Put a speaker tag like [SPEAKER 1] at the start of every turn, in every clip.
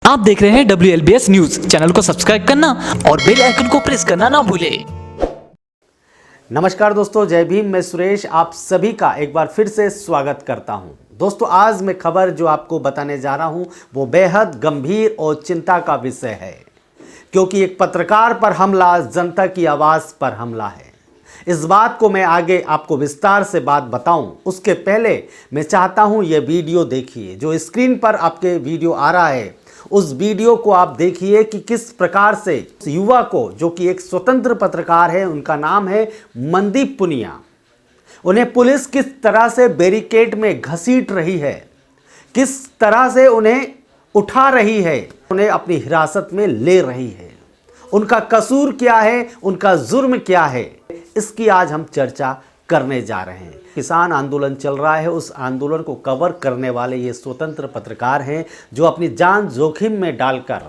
[SPEAKER 1] आप देख रहे हैं WLBS न्यूज। चैनल को सब्सक्राइब करना और बेल आइकन को प्रेस करना ना भूलें।
[SPEAKER 2] नमस्कार दोस्तों, जय भीम। मैं सुरेश आप सभी का एक बार फिर से स्वागत करता हूं। दोस्तों, आज मैं खबर जो आपको बताने जा रहा हूं वो बेहद गंभीर और चिंता का विषय है, क्योंकि एक पत्रकार पर हमला जनता की आवाज़ पर हमला है। इस बात को मैं आगे आपको विस्तार से बात बताऊं, उसके पहले मैं चाहता हूं ये वीडियो देखिए। जो स्क्रीन पर आपके वीडियो आ रहा है उस वीडियो को आप देखिए कि किस प्रकार से युवा को, जो कि एक स्वतंत्र पत्रकार है, उनका नाम है मनदीप पुनिया, उन्हें पुलिस किस तरह से बैरिकेड में घसीट रही है, किस तरह से उन्हें उठा रही है, उन्हें अपनी हिरासत में ले रही है। उनका कसूर क्या है, उनका जुर्म क्या है, इसकी आज हम चर्चा करने जा रहे हैं। किसान आंदोलन चल रहा है, उस आंदोलन को कवर करने वाले ये स्वतंत्र पत्रकार हैं जो अपनी जान जोखिम में डालकर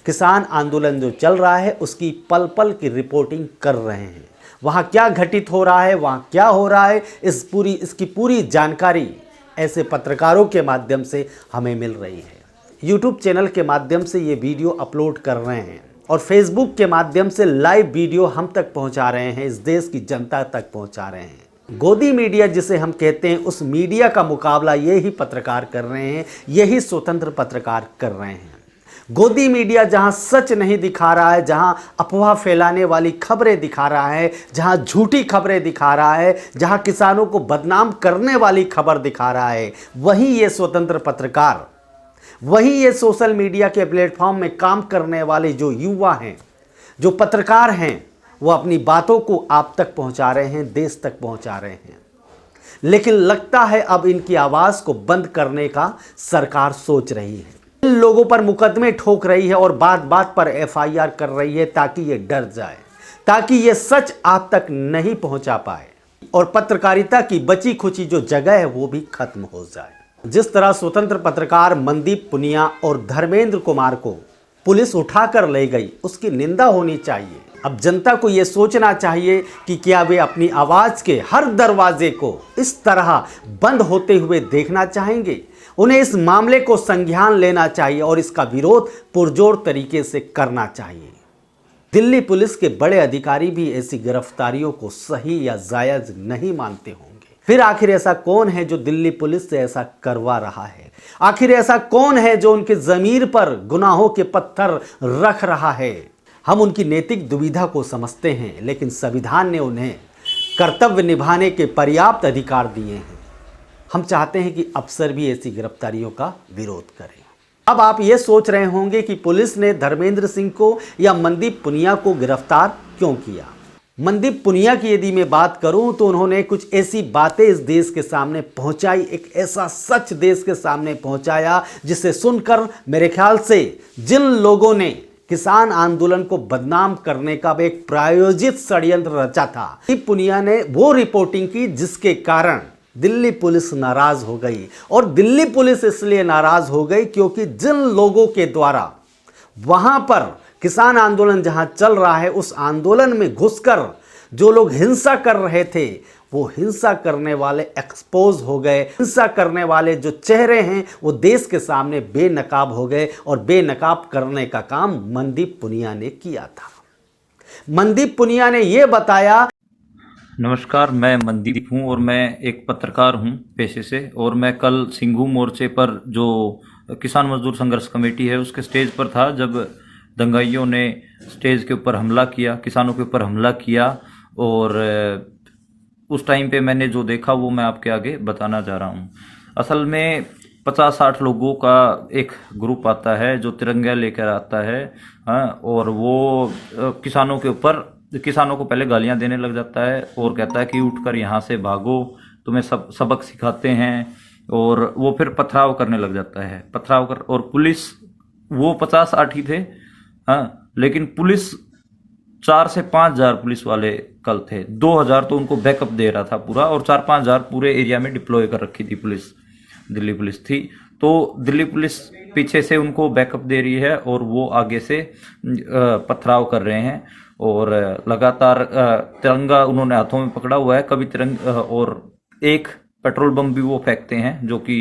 [SPEAKER 2] किसान आंदोलन जो चल रहा है उसकी पल पल की रिपोर्टिंग कर रहे हैं। वहाँ क्या घटित हो रहा है, वहाँ क्या हो रहा है, इसकी पूरी जानकारी ऐसे पत्रकारों के माध्यम से हमें मिल रही है। यूट्यूब चैनल के माध्यम से ये वीडियो अपलोड कर रहे हैं और फेसबुक के माध्यम से लाइव वीडियो हम तक पहुंचा रहे हैं, इस देश की जनता तक पहुंचा रहे हैं। गोदी मीडिया जिसे हम कहते हैं, उस मीडिया का मुकाबला यही पत्रकार कर रहे हैं, यही स्वतंत्र पत्रकार कर रहे हैं। गोदी मीडिया जहां सच नहीं दिखा रहा है, जहां अफवाह फैलाने वाली खबरें दिखा रहा है, जहां झूठी खबरें दिखा रहा है, जहां किसानों को बदनाम करने वाली खबर दिखा रहा है, वही ये स्वतंत्र पत्रकार, वही ये सोशल मीडिया के प्लेटफॉर्म में काम करने वाले जो युवा हैं, जो पत्रकार हैं, वो अपनी बातों को आप तक पहुंचा रहे हैं, देश तक पहुंचा रहे हैं। लेकिन लगता है अब इनकी आवाज़ को बंद करने का सरकार सोच रही है। इन लोगों पर मुकदमे ठोक रही है और बात बात पर FIR कर रही है ताकि ये डर जाए, ताकि ये सच आप तक नहीं पहुंचा पाए और पत्रकारिता की बची खुची जो जगह है वो भी खत्म हो जाए। जिस तरह स्वतंत्र पत्रकार मनदीप पुनिया और धर्मेंद्र कुमार को पुलिस उठाकर ले गई, उसकी निंदा होनी चाहिए। अब जनता को यह सोचना चाहिए कि क्या वे अपनी आवाज़ के हर दरवाजे को इस तरह बंद होते हुए देखना चाहेंगे। उन्हें इस मामले को संज्ञान लेना चाहिए और इसका विरोध पुरजोर तरीके से करना चाहिए। दिल्ली पुलिस के बड़े अधिकारी भी ऐसी गिरफ्तारियों को सही या जायज़ नहीं मानते होंगे। फिर आखिर ऐसा कौन है जो दिल्ली पुलिस से ऐसा करवा रहा है? आखिर ऐसा कौन है जो उनके ज़मीर पर गुनाहों के पत्थर रख रहा है? हम उनकी नैतिक दुविधा को समझते हैं, लेकिन संविधान ने उन्हें कर्तव्य निभाने के पर्याप्त अधिकार दिए हैं। हम चाहते हैं कि अफसर भी ऐसी गिरफ्तारियों का विरोध करें। अब आप ये सोच रहे होंगे कि पुलिस ने धर्मेंद्र सिंह को या मनदीप पुनिया को गिरफ्तार क्यों किया। मनदीप पुनिया की यदि मैं बात करूं तो उन्होंने कुछ ऐसी बातें इस देश के सामने पहुंचाई, एक ऐसा सच देश के सामने पहुंचाया जिसे सुनकर मेरे ख्याल से जिन लोगों ने किसान आंदोलन को बदनाम करने का एक प्रायोजित षड्यंत्र रचा था, मनदीप पुनिया ने वो रिपोर्टिंग की जिसके कारण दिल्ली पुलिस नाराज हो गई। और दिल्ली पुलिस इसलिए नाराज हो गई क्योंकि जिन लोगों के द्वारा वहां पर किसान आंदोलन जहां चल रहा है, उस आंदोलन में घुसकर जो लोग हिंसा कर रहे थे, वो हिंसा करने वाले एक्सपोज हो गए। हिंसा करने वाले जो चेहरे हैं वो देश के सामने बेनकाब हो गए और बेनकाब करने का काम मनदीप पुनिया ने किया था। मनदीप पुनिया ने यह बताया।
[SPEAKER 3] नमस्कार, मैं मनदीप हूँ और मैं एक पत्रकार हूँ पेशे से। और मैं कल सिंघू मोर्चे पर, जो किसान मजदूर संघर्ष कमेटी है, उसके स्टेज पर था जब दंगाइयों ने स्टेज के ऊपर हमला किया, किसानों के ऊपर हमला किया। और उस टाइम पे मैंने जो देखा वो मैं आपके आगे बताना चाह रहा हूँ। असल में 50-60 लोगों का एक ग्रुप आता है जो तिरंगा लेकर आता है, हाँ, और वो किसानों के ऊपर, किसानों को पहले गालियां देने लग जाता है और कहता है कि उठकर यहाँ से भागो, तुम्हें सबक सिखाते हैं। और वो फिर पथराव करने लग जाता है, पथराव कर। और पुलिस, वो 50-60 ही थे, हाँ, लेकिन पुलिस 4 से 5 हज़ार पुलिस वाले कल थे। 2,000 तो उनको बैकअप दे रहा था पूरा, और 4-5 हज़ार पूरे एरिया में डिप्लॉय कर रखी थी पुलिस, दिल्ली पुलिस थी। तो दिल्ली पुलिस पीछे से उनको बैकअप दे रही है और वो आगे से पथराव कर रहे हैं। और लगातार तिरंगा उन्होंने हाथों में पकड़ा हुआ है, कभी तिरंगा, और एक पेट्रोल बम भी वो फेंकते हैं जो कि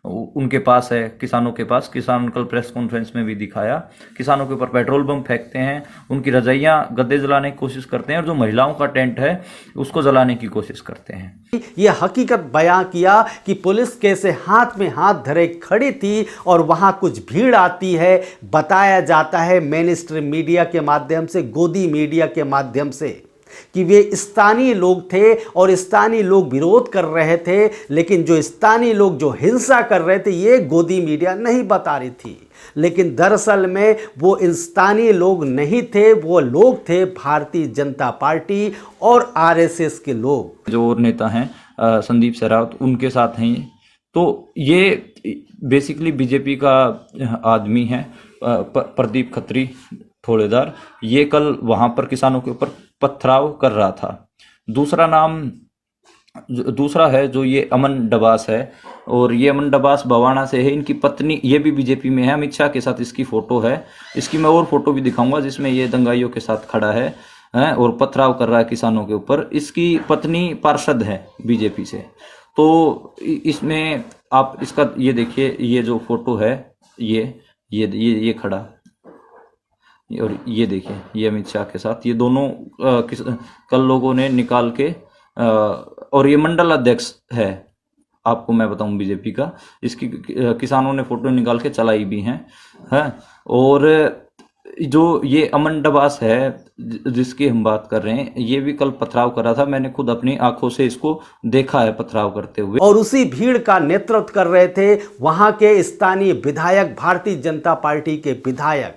[SPEAKER 3] उनके पास है, किसानों के पास। किसान कल प्रेस कॉन्फ्रेंस में भी दिखाया, किसानों के ऊपर पेट्रोल बम फेंकते हैं, उनकी रजाइयां गद्दे जलाने की कोशिश करते हैं और जो महिलाओं का टेंट है उसको जलाने की कोशिश करते हैं।
[SPEAKER 2] ये हकीकत बयां किया कि पुलिस कैसे हाथ में हाथ धरे खड़ी थी और वहां कुछ भीड़ आती है। बताया जाता है मेन स्ट्रीम मीडिया के माध्यम से, गोदी मीडिया के माध्यम से, कि वे स्थानीय लोग थे और स्थानीय लोग विरोध कर रहे थे, लेकिन जो स्थानीय लोग जो हिंसा कर रहे थे ये गोदी मीडिया नहीं बता रही थी। लेकिन दरअसल में वो स्थानीय लोग नहीं थे, वो लोग थे भारतीय जनता पार्टी और आरएसएस के लोग।
[SPEAKER 3] जो और नेता हैं संदीप सहरावत, उनके साथ हैं ये। तो ये बेसिकली बीजेपी का आदमी है, प्रदीप खत्री ठोलेदार। ये कल वहां पर किसानों के ऊपर पथराव कर रहा था। दूसरा है जो ये अमन डबास है, और ये अमन डबास बवाना से है। इनकी पत्नी ये भी बीजेपी में है, अमित शाह के साथ इसकी फोटो है। इसकी मैं और फोटो भी दिखाऊंगा जिसमें ये दंगाइयों के साथ खड़ा है और पथराव कर रहा है किसानों के ऊपर। इसकी पत्नी पार्षद है बीजेपी से। तो इसमें आप इसका ये देखिए, ये जो फोटो है ये खड़ा, और ये देखिए ये अमित शाह के साथ, ये दोनों कल लोगों ने निकाल के, और ये मंडल अध्यक्ष है, आपको मैं बताऊं बीजेपी का। इसकी किसानों ने फोटो निकाल के चलाई भी हैं। और जो ये अमन डबास है जिसकी हम बात कर रहे हैं, ये भी कल पथराव कर रहा था। मैंने खुद अपनी आंखों से इसको देखा है पथराव करते हुए।
[SPEAKER 2] और उसी भीड़ का नेतृत्व कर रहे थे वहां के स्थानीय विधायक, भारतीय जनता पार्टी के विधायक।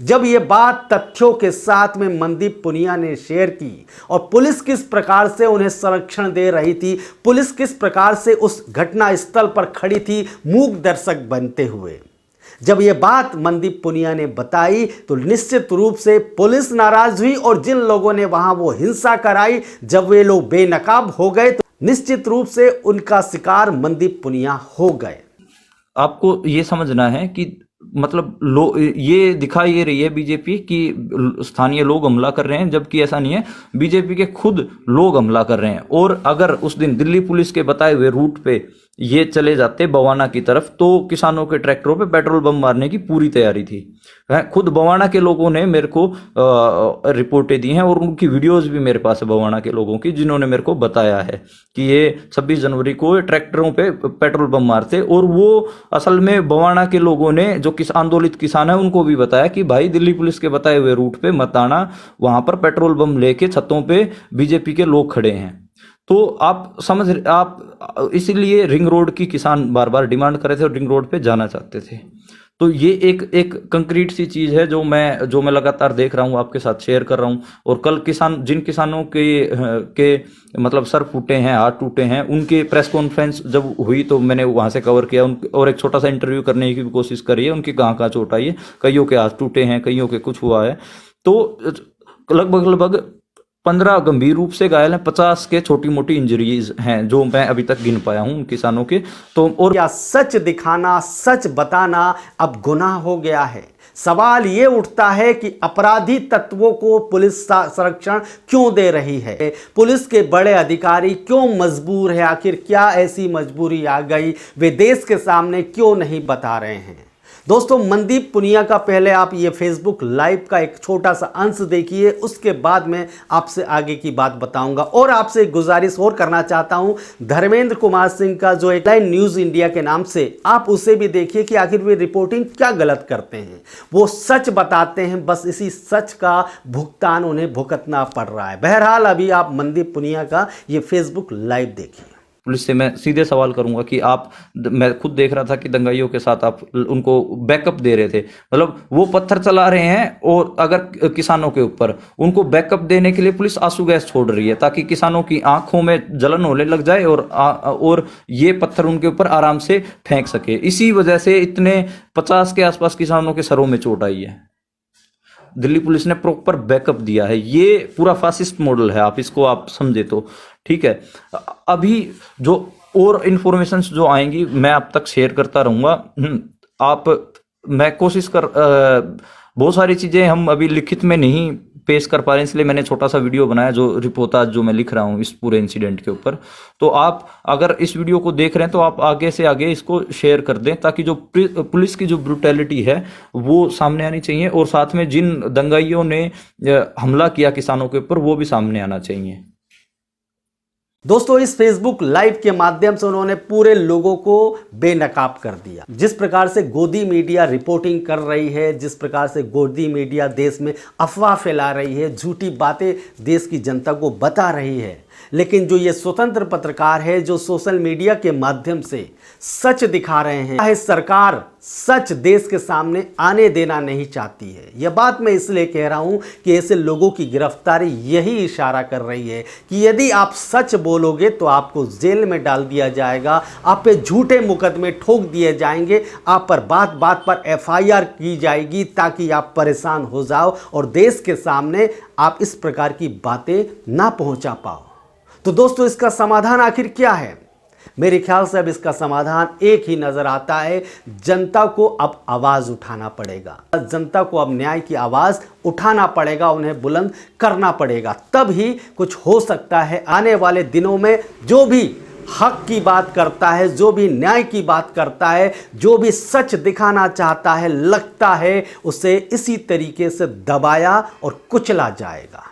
[SPEAKER 2] जब ये बात तथ्यों के साथ में मनदीप पुनिया ने शेयर की और पुलिस किस प्रकार से उन्हें संरक्षण दे रही थी, पुलिस किस प्रकार से उस घटना स्थल पर खड़ी थी मूक दर्शक बनते हुए, जब ये बात मनदीप पुनिया ने बताई तो निश्चित रूप से पुलिस नाराज हुई। और जिन लोगों ने वहां वो हिंसा कराई, जब वे लोग बेनकाब हो गए तो निश्चित रूप से उनका शिकार मनदीप पुनिया हो गए।
[SPEAKER 3] आपको ये समझना है कि मतलब ये दिखाई ये रही है बीजेपी कि स्थानीय लोग हमला कर रहे हैं, जबकि ऐसा नहीं है। बीजेपी के खुद लोग हमला कर रहे हैं। और अगर उस दिन दिल्ली पुलिस के बताए हुए रूट पे ये चले जाते बवाना की तरफ, तो किसानों के ट्रैक्टरों पे पेट्रोल बम मारने की पूरी तैयारी थी। खुद बवाना के लोगों ने मेरे को रिपोर्टें दी हैं और उनकी वीडियोस भी मेरे पास है बवाना के लोगों की, जिन्होंने मेरे को बताया है कि ये 26 जनवरी को ट्रैक्टरों पे पेट्रोल बम मारते। और वो असल में बवाना के लोगों ने, जो आंदोलित किसान है, उनको भी बताया कि भाई दिल्ली पुलिस के बताए हुए रूट पे मत आना, वहां पर पेट्रोल बम लेके छतों पे बीजेपी के लोग खड़े हैं। तो आप इसीलिए रिंग रोड की किसान बार बार डिमांड कर रहे थे और रिंग रोड पे जाना चाहते थे। तो ये एक कंक्रीट सी चीज है जो मैं लगातार देख रहा हूँ, आपके साथ शेयर कर रहा हूँ। और कल जिन किसानों के मतलब सर फूटे हैं, हाथ टूटे हैं, उनके प्रेस कॉन्फ्रेंस जब हुई तो मैंने वहां से कवर किया और एक छोटा सा इंटरव्यू करने की भी कोशिश करी है। उनकी कहाँ चोट आई है, कईयों के हाथ टूटे हैं, कईयों के कुछ हुआ है। तो लगभग 15 गंभीर रूप से घायल हैं, 50 के छोटी मोटी इंजरीज हैं जो मैं अभी तक गिन पाया हूं उन किसानों के। तो और
[SPEAKER 2] क्या सच दिखाना, सच बताना अब गुनाह हो गया है? सवाल ये उठता है कि अपराधी तत्वों को पुलिस संरक्षण क्यों दे रही है? पुलिस के बड़े अधिकारी क्यों मजबूर है? आखिर क्या ऐसी मजबूरी आ गई, वे देश के सामने क्यों नहीं बता रहे हैं? दोस्तों, मनदीप पुनिया का पहले आप ये फेसबुक लाइव का एक छोटा सा अंश देखिए, उसके बाद मैं आपसे आगे की बात बताऊंगा। और आपसे एक गुजारिश और करना चाहता हूं, धर्मेंद्र कुमार सिंह का जो एक लाइन न्यूज़ इंडिया के नाम से, आप उसे भी देखिए कि आखिर वे रिपोर्टिंग क्या गलत करते हैं। वो सच बताते हैं, बस इसी सच का भुगतान उन्हें भुगतना पड़ रहा है। बहरहाल अभी आप मनदीप पुनिया का ये फेसबुक लाइव देखिए।
[SPEAKER 3] पुलिस से मैं सीधे सवाल करूंगा कि मैं खुद देख रहा था कि दंगाइयों के साथ आप उनको बैकअप दे रहे थे, मतलब वो पत्थर चला रहे हैं और अगर किसानों के ऊपर उनको बैकअप देने के लिए पुलिस आंसू गैस छोड़ रही है ताकि किसानों की आंखों में जलन होने लग जाए और ये पत्थर उनके ऊपर आराम से फेंक सके। इसी वजह से इतने 50 के आसपास किसानों के सरों में चोट आई है। दिल्ली पुलिस ने प्रॉपर बैकअप दिया है। ये पूरा फासिस्ट मॉडल है, आप समझे तो ठीक है। अभी जो और इंफॉर्मेशन जो आएंगी मैं आप तक शेयर करता रहूंगा। मैं कोशिश बहुत सारी चीजें हम अभी लिखित में नहीं पेश कर पा रहे हैं, इसलिए मैंने छोटा सा वीडियो बनाया जो रिपोर्टाज जो मैं लिख रहा हूँ इस पूरे इंसिडेंट के ऊपर। तो आप अगर इस वीडियो को देख रहे हैं तो आप आगे से आगे इसको शेयर कर दें, ताकि जो पुलिस की जो ब्रूटैलिटी है वो सामने आनी चाहिए, और साथ में जिन दंगाइयों ने हमला किया किसानों के ऊपर वो भी सामने आना चाहिए।
[SPEAKER 2] दोस्तों, इस फेसबुक लाइव के माध्यम से उन्होंने पूरे लोगों को बेनकाब कर दिया। जिस प्रकार से गोदी मीडिया रिपोर्टिंग कर रही है, जिस प्रकार से गोदी मीडिया देश में अफवाह फैला रही है, झूठी बातें देश की जनता को बता रही है, लेकिन जो ये स्वतंत्र पत्रकार है जो सोशल मीडिया के माध्यम से सच दिखा रहे हैं, सरकार सच देश के सामने आने देना नहीं चाहती है। यह बात मैं इसलिए कह रहा हूं कि ऐसे लोगों की गिरफ्तारी यही इशारा कर रही है कि यदि आप सच बोलोगे तो आपको जेल में डाल दिया जाएगा, आप पे झूठे मुकदमे ठोक दिए जाएंगे, आप पर बात बात पर FIR की जाएगी ताकि आप परेशान हो जाओ और देश के सामने आप इस प्रकार की बातें ना पहुंचा पाओ। तो दोस्तों, इसका समाधान आखिर क्या है? मेरे ख्याल से अब इसका समाधान एक ही नजर आता है, जनता को अब आवाज उठाना पड़ेगा। जनता को अब न्याय की आवाज उठाना पड़ेगा, उन्हें बुलंद करना पड़ेगा, तब ही कुछ हो सकता है। आने वाले दिनों में जो भी हक की बात करता है, जो भी न्याय की बात करता है, जो भी सच दिखाना चाहता है, लगता है उसे इसी तरीके से दबाया और कुचला जाएगा।